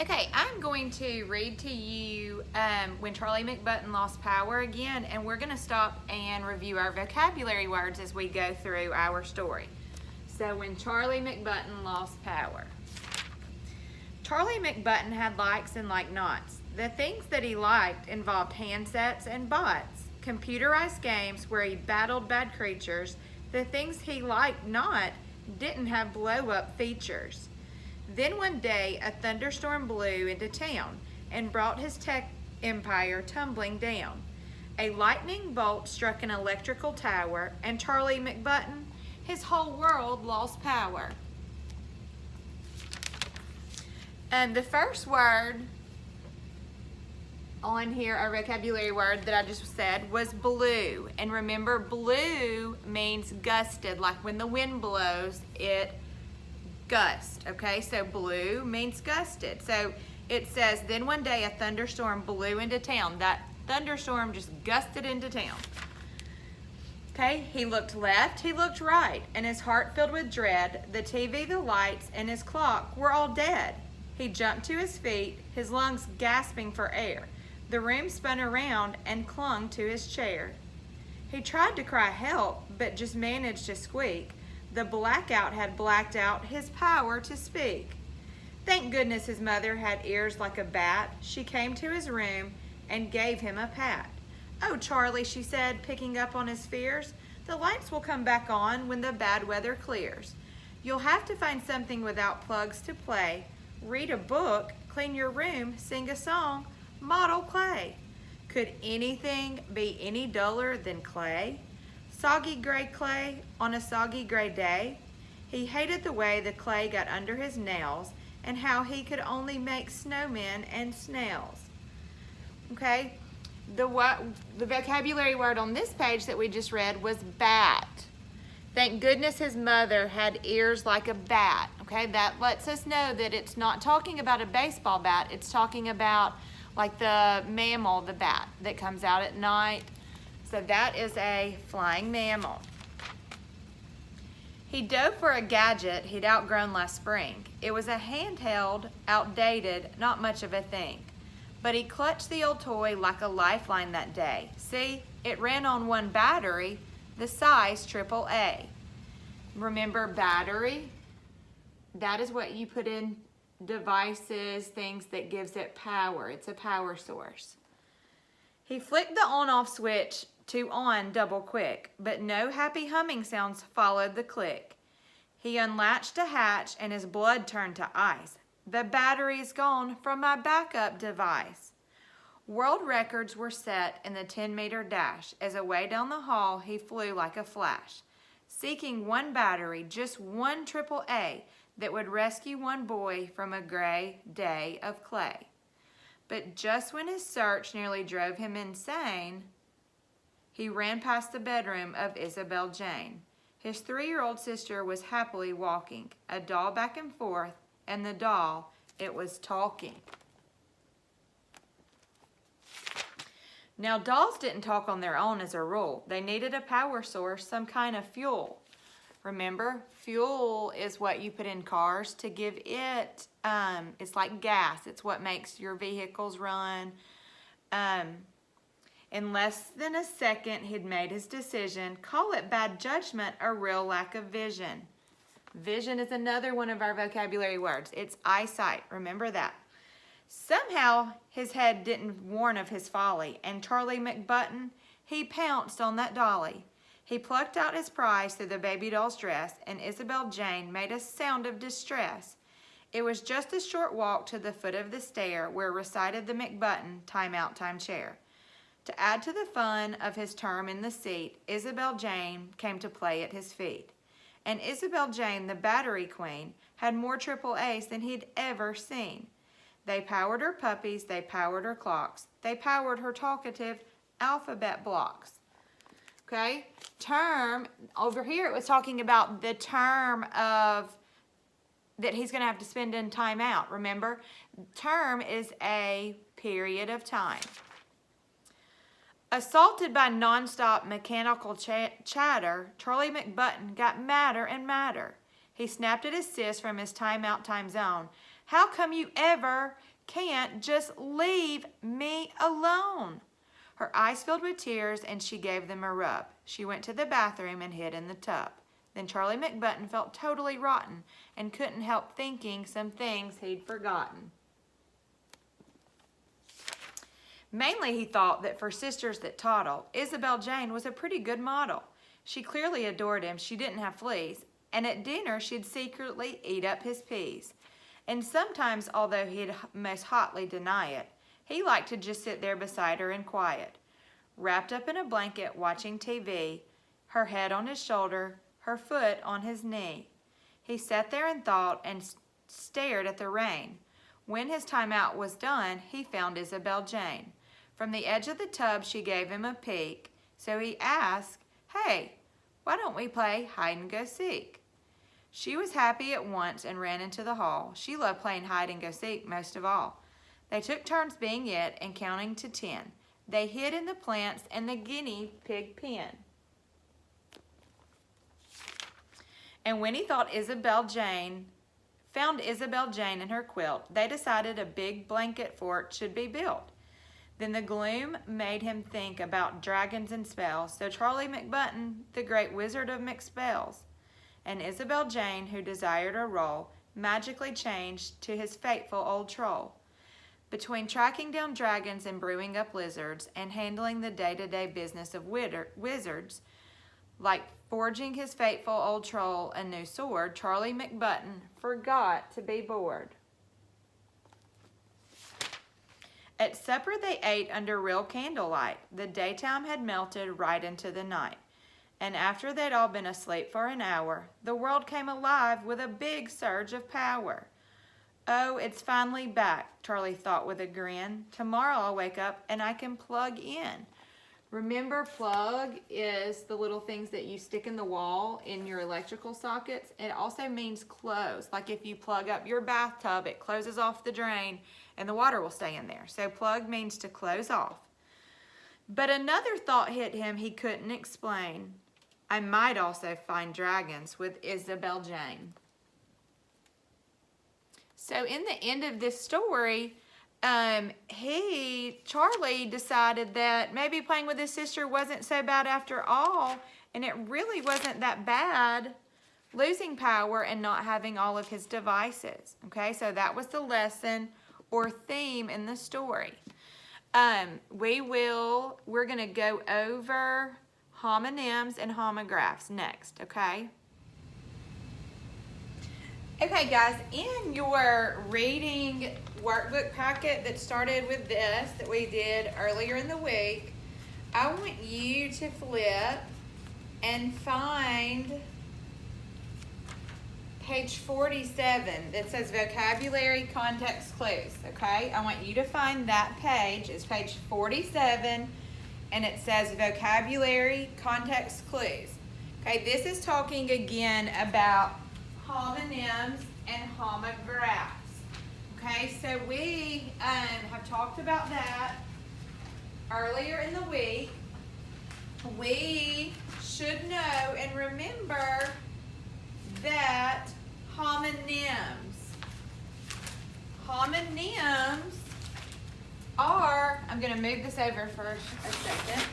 Okay, I'm going to read to you When Charlie McButton Lost Power again, and we're going to stop and review our vocabulary words as we go through our story. So, when Charlie McButton lost power. Charlie McButton had likes and like-nots. The things that he liked involved handsets and bots, computerized games where he battled bad creatures. The things he liked not didn't have blow-up features. Then one day, a thunderstorm blew into town and brought his tech empire tumbling down. A lightning bolt struck an electrical tower, and Charlie McButton, his whole world lost power. And the first word on here, our vocabulary word that I just said, was blew. And remember, blew means gusted, like when the wind blows, it gust, okay? So blew means gusted. So it says, then one day a thunderstorm blew into town. That thunderstorm just gusted into town. Okay, he looked left, he looked right, and his heart filled with dread. The TV, the lights, and his clock were all dead. He jumped to his feet, his lungs gasping for air. The room spun around and clung to his chair. He tried to cry help, but just managed to squeak. The blackout had blacked out his power to speak. Thank goodness his mother had ears like a bat. She came to his room and gave him a pat. Oh, Charlie, she said, picking up on his fears, the lights will come back on when the bad weather clears. You'll have to find something without plugs to play. Read a book, clean your room, sing a song, model clay. Could anything be any duller than clay? Soggy gray clay on a soggy gray day. He hated the way the clay got under his nails and how he could only make snowmen and snails. Okay, the vocabulary word on this page that we just read was bat. Thank goodness his mother had ears like a bat. Okay, that lets us know that it's not talking about a baseball bat. It's talking about like the mammal, the bat that comes out at night. So that is a flying mammal. He dove for a gadget he'd outgrown last spring. It was a handheld, outdated, not much of a thing. But he clutched the old toy like a lifeline that day. See, it ran on one battery, the size AAA. Remember battery? That is what you put in devices, things that gives it power. It's a power source. He flicked the on-off switch to on double quick, but no happy humming sounds followed the click. He unlatched a hatch and his blood turned to ice. The battery's gone from my backup device. World records were set in the 10-meter dash. As away down the hall, he flew like a flash, seeking one battery, just one AAA, that would rescue one boy from a gray day of clay. But just when his search nearly drove him insane, he ran past the bedroom of Isabel Jane. His 3-year-old sister was happily walking, a doll back and forth, and the doll, it was talking. Now, dolls didn't talk on their own as a rule. They needed a power source, some kind of fuel. Remember, fuel is what you put in cars to give it, it's like gas. It's what makes your vehicles run. In less than a second, he'd made his decision. Call it bad judgment or real lack of vision. Vision is another one of our vocabulary words. It's eyesight. Remember that. Somehow, his head didn't warn of his folly, and Charlie McButton, he pounced on that dolly. He plucked out his prize through the baby doll's dress, and Isabel Jane made a sound of distress. It was just a short walk to the foot of the stair where recited the McButton time out, time chair. To add to the fun of his term in the seat, Isabel Jane came to play at his feet. And Isabel Jane, the battery queen, had more AAAs than he'd ever seen. They powered her puppies, they powered her clocks, they powered her talkative alphabet blocks. Okay, term, over here it was talking about the term of that he's going to have to spend in time out. Remember, term is a period of time. Assaulted by nonstop mechanical chatter, Charlie McButton got madder and madder. He snapped at his sis from his timeout time zone. How come you ever can't just leave me alone? Her eyes filled with tears and she gave them a rub. She went to the bathroom and hid in the tub. Then Charlie McButton felt totally rotten and couldn't help thinking some things he'd forgotten. Mainly he thought that for sisters that toddle, Isabel Jane was a pretty good model. She clearly adored him, she didn't have fleas, and at dinner she'd secretly eat up his peas. And sometimes, although he'd most hotly deny it, he liked to just sit there beside her in quiet, wrapped up in a blanket watching TV, her head on his shoulder, her foot on his knee. He sat there and thought and stared at the rain. When his time out was done, he found Isabel Jane. From the edge of the tub, she gave him a peek, so he asked, "Hey, why don't we play hide and go seek?" She was happy at once and ran into the hall. She loved playing hide and go seek most of all. They took turns being it and counting to 10. They hid in the plants and the guinea pig pen. And when he thought found Isabel Jane in her quilt, they decided a big blanket fort should be built. Then the gloom made him think about dragons and spells, so Charlie McButton, the great wizard of McSpells, and Isabel Jane, who desired a role, magically changed to his fateful old troll. Between tracking down dragons and brewing up lizards and handling the day-to-day business of wizards, like forging his fateful old troll a new sword, Charlie McButton forgot to be bored. At supper they ate under real candlelight. The daytime had melted right into the night. And after they'd all been asleep for an hour, the world came alive with a big surge of power. Oh, it's finally back, Charlie thought with a grin. Tomorrow I'll wake up and I can plug in. Remember, plug is the little things that you stick in the wall in your electrical sockets. It also means close. Like if you plug up your bathtub, it closes off the drain and the water will stay in there. So plug means to close off. But another thought hit him he couldn't explain. I might also find dragons with Isabel Jane. So in the end of this story, Charlie decided that maybe playing with his sister wasn't so bad after all, and it really wasn't that bad losing power and not having all of his devices. Okay, so that was the lesson or theme in the story. We're gonna go over homonyms and homographs next, okay? Okay guys, in your reading workbook packet that started with this that we did earlier in the week, I want you to flip and find page 47 that says vocabulary context clues, okay? I want you to find that page. It's page 47 and it says vocabulary context clues. Okay, this is talking again about homonyms and homographs. Okay, so we have talked about that earlier in the week. We should know and remember that homonyms are, I'm going to move this over for a second.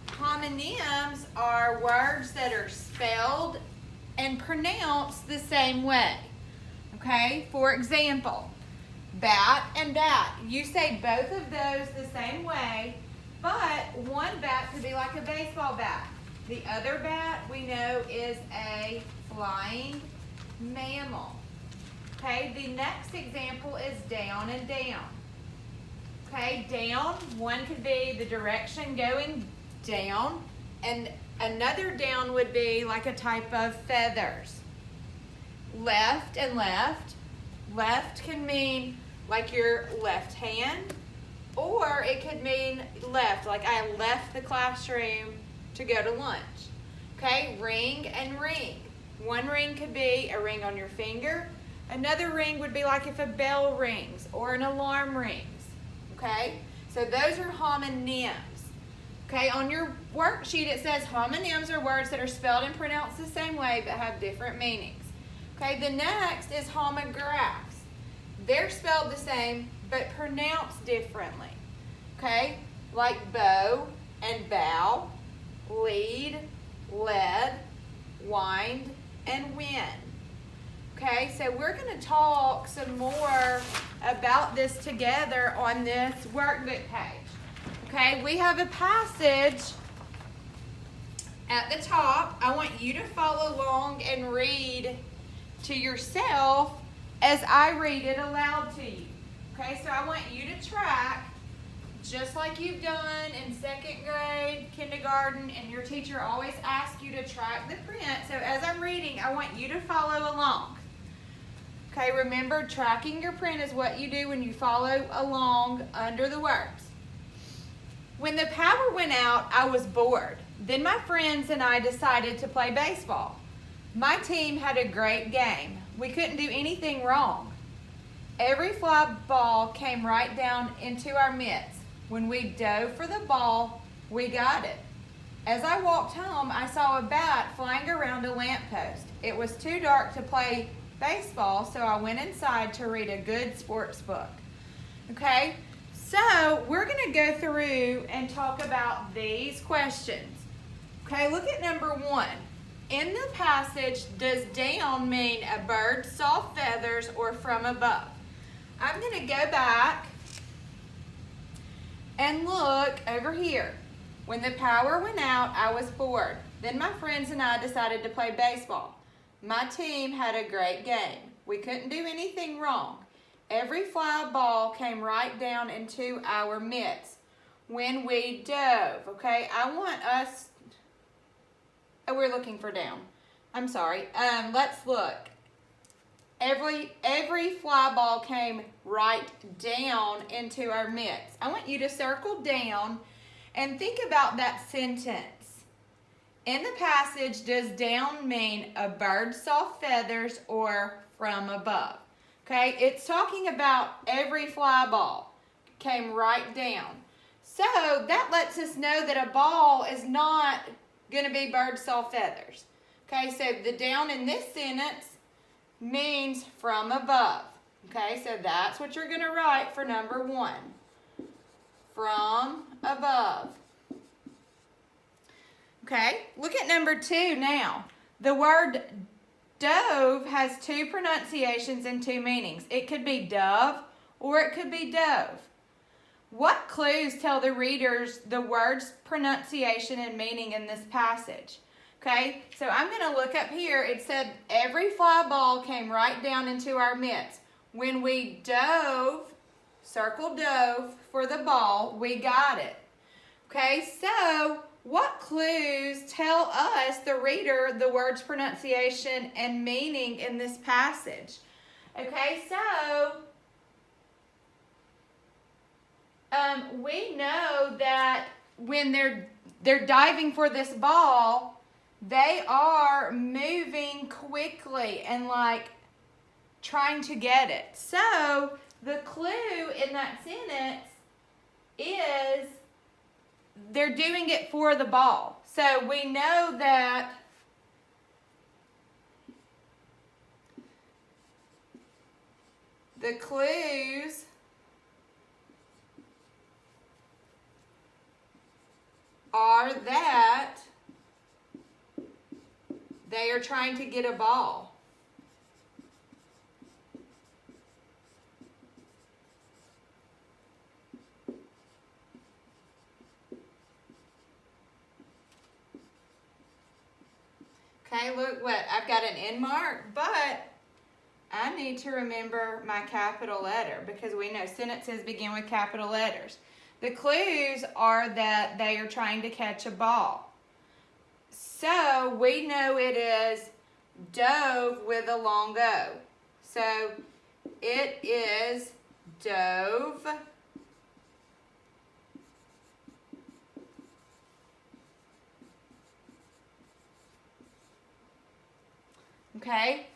Homonyms are words that are spelled and pronounced the same way. Okay, for example, bat and bat. You say both of those the same way, but one bat could be like a baseball bat. The other bat we know is a flying mammal. Okay, the next example is down and down. Okay, down, one could be the direction going down, and another down would be like a type of feathers. Left and left. Left can mean like your left hand, or it could mean left, like I left the classroom to go to lunch. Okay, ring and ring. One ring could be a ring on your finger. Another ring would be like if a bell rings or an alarm rings. Okay, so those are homonyms. Okay, on your worksheet it says homonyms are words that are spelled and pronounced the same way but have different meanings. Okay, the next is homographs. They're spelled the same, but pronounced differently. Okay, like bow and bow, lead, led, wind, and wind. Okay, so we're going to talk some more about this together on this workbook page. Okay, we have a passage at the top. I want you to follow along and read to yourself as I read it aloud to you. Okay, so I want you to track just like you've done in 2nd grade, kindergarten, and your teacher always asks you to track the print. So as I'm reading, I want you to follow along. Okay, remember, tracking your print is what you do when you follow along under the words. When the power went out, I was bored. Then my friends and I decided to play baseball. My team had a great game. We couldn't do anything wrong. Every fly ball came right down into our mitts. When we dove for the ball, we got it. As I walked home, I saw a bat flying around a lamppost. It was too dark to play baseball, so I went inside to read a good sports book. Okay, so we're going to go through and talk about these questions. Okay, look at number 1. In the passage, does down mean a bird's soft feathers or from above? I'm going to go back and look over here. When the power went out, I was bored. Then my friends and I decided to play baseball. My team had a great game. We couldn't do anything wrong. Every fly ball came right down into our mitts when we dove. Okay, I want us... Oh, we're looking for down. I'm sorry. Let's look. Every fly ball came right down into our mitts. I want you to circle down and think about that sentence. In the passage, does down mean a bird's soft feathers or from above? Okay, it's talking about every fly ball came right down. So that lets us know that a ball is not going to be bird's soft feathers. Okay, so the down in this sentence means from above. Okay, so that's what you're going to write for number 1. From above. Okay, look at number 2 now. The word dove has 2 pronunciations and 2 meanings. It could be dove or it could be dove. What clues tell the readers the word's pronunciation and meaning in this passage? Okay, so I'm going to look up here. It said every fly ball came right down into our mitts. When we dove, circle dove for the ball, we got it. Okay, so what clues tell us, the reader, the word's pronunciation and meaning in this passage? Okay, so we know that when they're diving for this ball, they are moving quickly and like trying to get it. So the clue in that sentence is they're doing it for the ball. So we know that the clues are that they are trying to get a ball. Okay, look what, I've got an end mark, but I need to remember my capital letter because we know sentences begin with capital letters. The clues are that they are trying to catch a ball. So we know it is dove with a long O. So it is dove. Okay.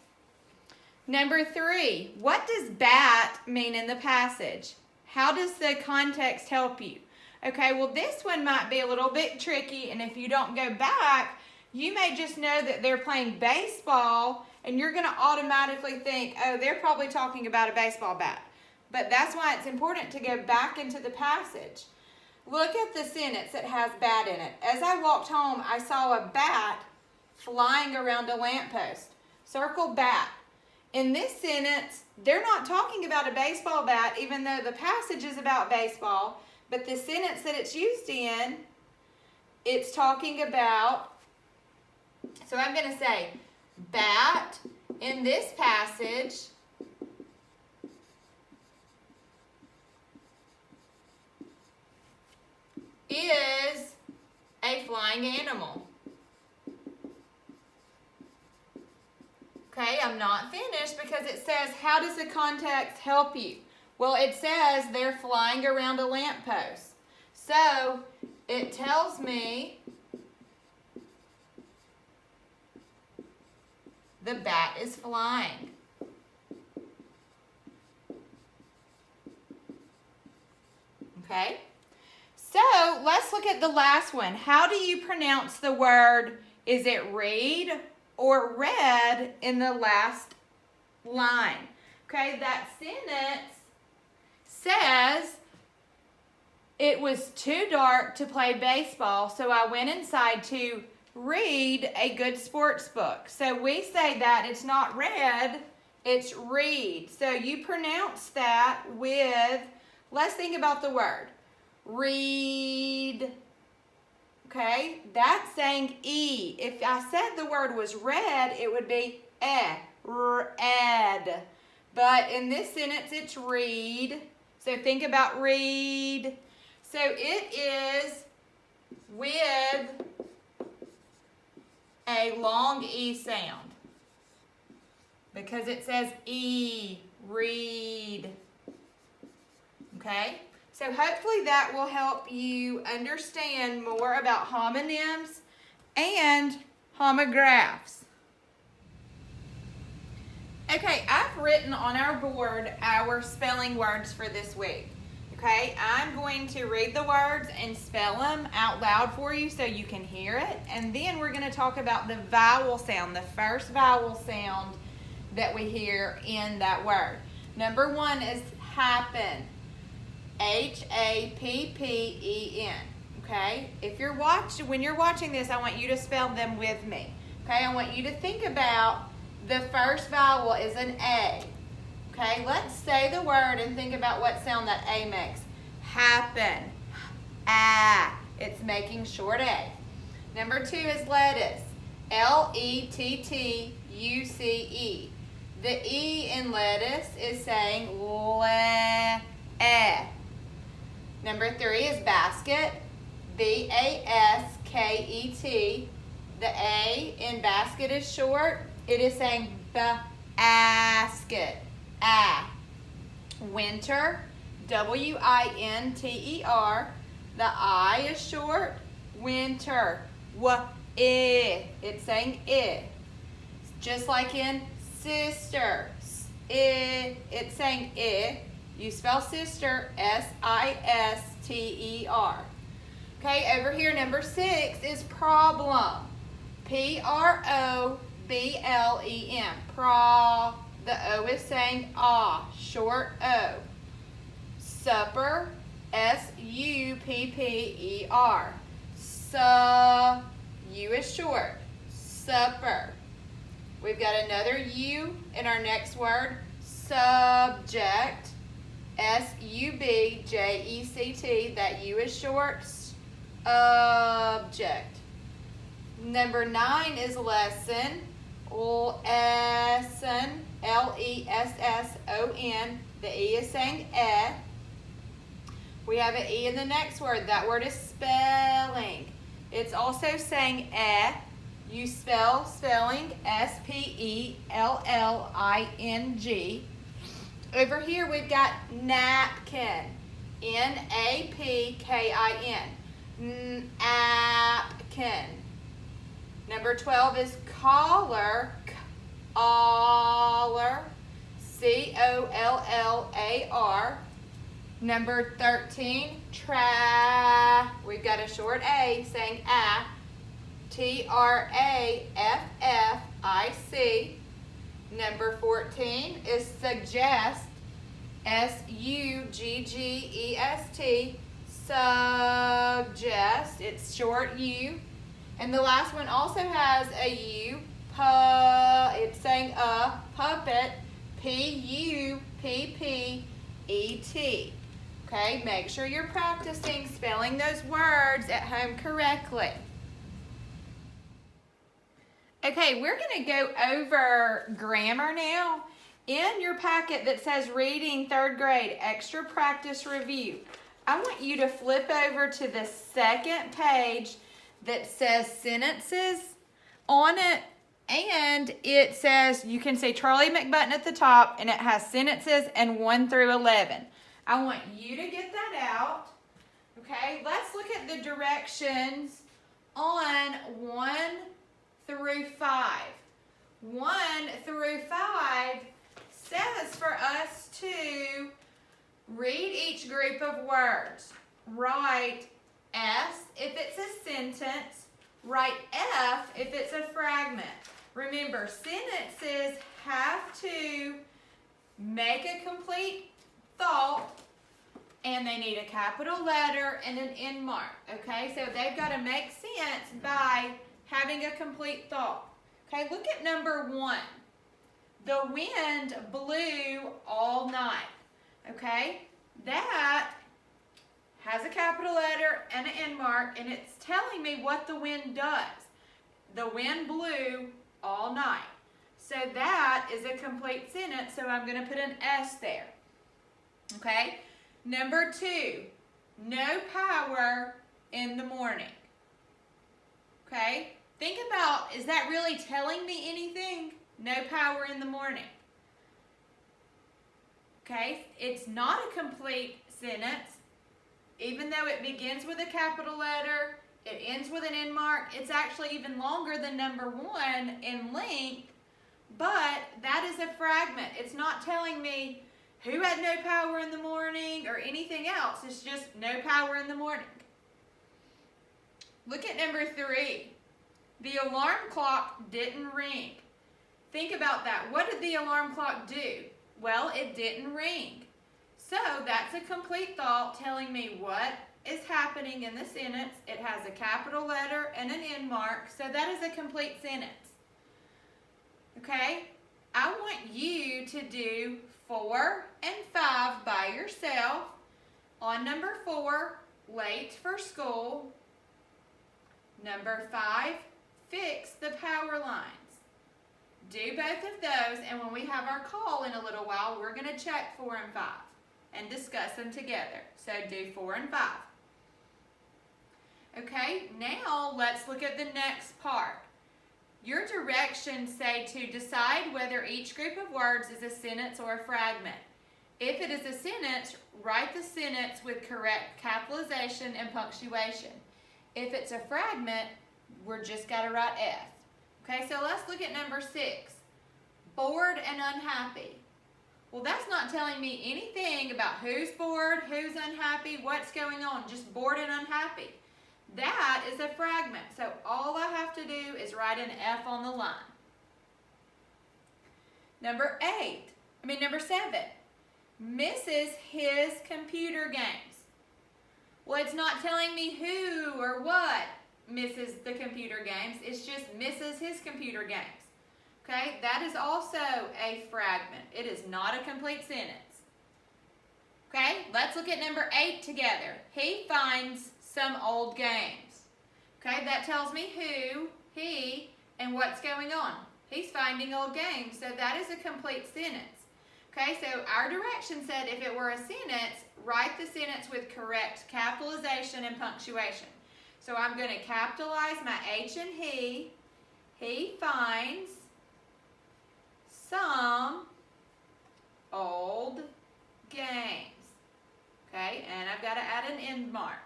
Number 3, what does bat mean in the passage? How does the context help you? Okay, well this one might be a little bit tricky, and if you don't go back, you may just know that they're playing baseball and you're going to automatically think, oh, they're probably talking about a baseball bat. But that's why it's important to go back into the passage. Look at the sentence that has bat in it. As I walked home, I saw a bat flying around a lamppost. Circle bat. In this sentence, they're not talking about a baseball bat, even though the passage is about baseball. But the sentence that it's used in, it's talking about, so I'm going to say, bat in this passage is a flying animal. Okay, I'm not finished because it says, how does the context help you? Well, it says they're flying around a lamppost. So, it tells me the bat is flying. Okay? So, let's look at the last one. How do you pronounce the word, is it read or read in the last line? Okay, that sentence says, it was too dark to play baseball, so I went inside to read a good sports book. So we say that it's not read, it's read. So you pronounce that with, let's think about the word. Read. Okay, that's saying E. If I said the word was read, it would be read. But in this sentence, it's read. So think about read. So it is with a long E sound. Because it says E, read. Okay? So hopefully that will help you understand more about homonyms and homographs. Okay, I've written on our board our spelling words for this week. Okay, I'm going to read the words and spell them out loud for you so you can hear it. And then we're going to talk about the vowel sound, the first vowel sound that we hear in that word. Number one is happen. H-A-P-P-E-N. Okay? When you're watching this, I want you to spell them with me. Okay? I want you to think about the first vowel is an A. Okay? Let's say the word and think about what sound that A makes. Happen. Ah. It's making short A. Number two is lettuce. L-E-T-T-U-C-E. The E in lettuce is saying le. Number three is basket, B-A-S-K-E-T. The A in basket is short. It is saying basket. Winter, W-I-N-T-E-R. The I is short. Winter, W-I. It's saying I. Just like in sister, I. It's saying I. You spell sister, S-I-S-T-E-R. Okay, over here, number 6 is problem. P-R-O-B-L-E-M. The O is saying ah, short O. Supper, S-U-P-P-E-R. U is short. Supper. We've got another U in our next word. Subject. S-U-B-J-E-C-T. That U is short. Object. Number 9 is lesson. Lesson. L-E-S-S-O-N. The E is saying eh. We have an E in the next word. That word is spelling. It's also saying eh. You spelling S-P-E-L-L-I-N-G. Over here we've got napkin. N-A-P-K-I-N. Napkin. Number 12 is collar. Collar. C-O-L-L-A-R. Number 13, we've got a short A saying a. T-R-A-F-F-I-C. Number 14 is suggest, S-U-G-G-E-S-T, suggest, it's short U. And the last one also has a U, it's saying puppet, P-U-P-P-E-T. Okay, make sure you're practicing spelling those words at home correctly. Okay, we're going to go over grammar now. In your packet that says Reading 3rd Grade Extra Practice Review, I want you to flip over to the second page that says Sentences on it, and it says, you can see Charlie McButton at the top, and it has sentences and 1 through 11. I want you to get that out. Okay, let's look at the directions on 1 through 5. 1 through 5 says for us to read each group of words. Write S if it's a sentence. Write F if it's a fragment. Remember, sentences have to make a complete thought, and they need a capital letter and an end mark. Okay, so they've got to make sense by having a complete thought. Okay, look at number 1. The wind blew all night. Okay, that has a capital letter and an end mark, and it's telling me what the wind does. The wind blew all night. So that is a complete sentence, so I'm going to put an S there. Okay, number 2, no power in the morning. Okay, think about, is that really telling me anything? No power in the morning. Okay, it's not a complete sentence. Even though it begins with a capital letter, it ends with an end mark, it's actually even longer than number 1 in length, but that is a fragment. It's not telling me who had no power in the morning or anything else. It's just no power in the morning. Look at number 3. The alarm clock didn't ring. Think about that. What did the alarm clock do? Well, it didn't ring. So that's a complete thought telling me what is happening in the sentence. It has a capital letter and an end mark, so that is a complete sentence. Okay? I want you to do 4 and 5 by yourself. On number 4, late for school. Number 5, fix the power lines. Do both of those, and when we have our call in a little while, we're going to check 4 and 5 and discuss them together. So do 4 and 5. Okay, now let's look at the next part. Your directions say to decide whether each group of words is a sentence or a fragment. If it is a sentence, write the sentence with correct capitalization and punctuation. If it's a fragment, we're just got to write F. Okay, so let's look at number 6. Bored and unhappy. Well, that's not telling me anything about who's bored, who's unhappy, what's going on. Just bored and unhappy. That is a fragment. So all I have to do is write an F on the line. Number 7. Misses his computer games. Well, it's not telling me who or what misses the computer games. It's just misses his computer games. Okay, that is also a fragment. It is not a complete sentence. Okay, let's look at number 8 together. He finds some old games. Okay, that tells me who, he, and what's going on. He's finding old games, so that is a complete sentence. Okay, so our direction said if it were a sentence, write the sentence with correct capitalization and punctuation. So I'm going to capitalize my H and he. He finds some old games. Okay, and I've got to add an end mark.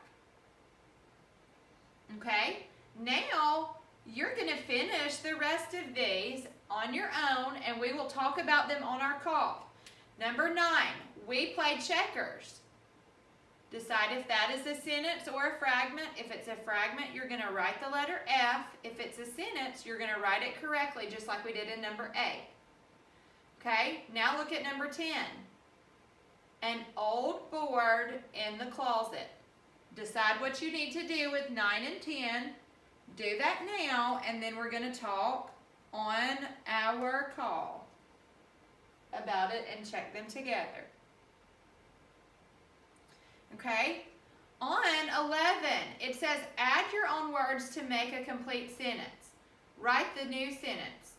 Okay, now you're going to finish the rest of these on your own, and we will talk about them on our call. Number 9, we played checkers. Decide if that is a sentence or a fragment. If it's a fragment, you're going to write the letter F. If it's a sentence, you're going to write it correctly, just like we did in number 8. Okay, now look at number 10. An old board in the closet. Decide what you need to do with 9 and 10. Do that now, and then we're going to talk on our call about it and check them together. Okay? On 11, it says add your own words to make a complete sentence. Write the new sentence.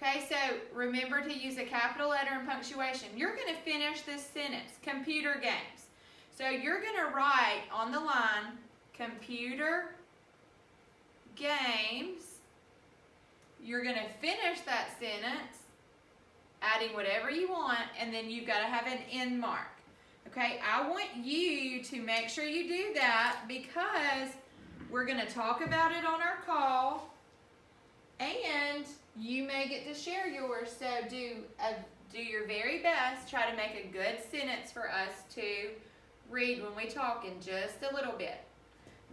Okay, so remember to use a capital letter and punctuation. You're going to finish this sentence, computer games. So you're going to write on the line, computer games. You're going to finish that sentence, adding whatever you want, and then you've got to have an end mark. Okay, I want you to make sure you do that because we're going to talk about it on our call, and you may get to share yours. So do your very best. Try to make a good sentence for us to read when we talk in just a little bit.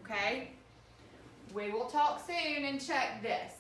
Okay, we will talk soon and check this.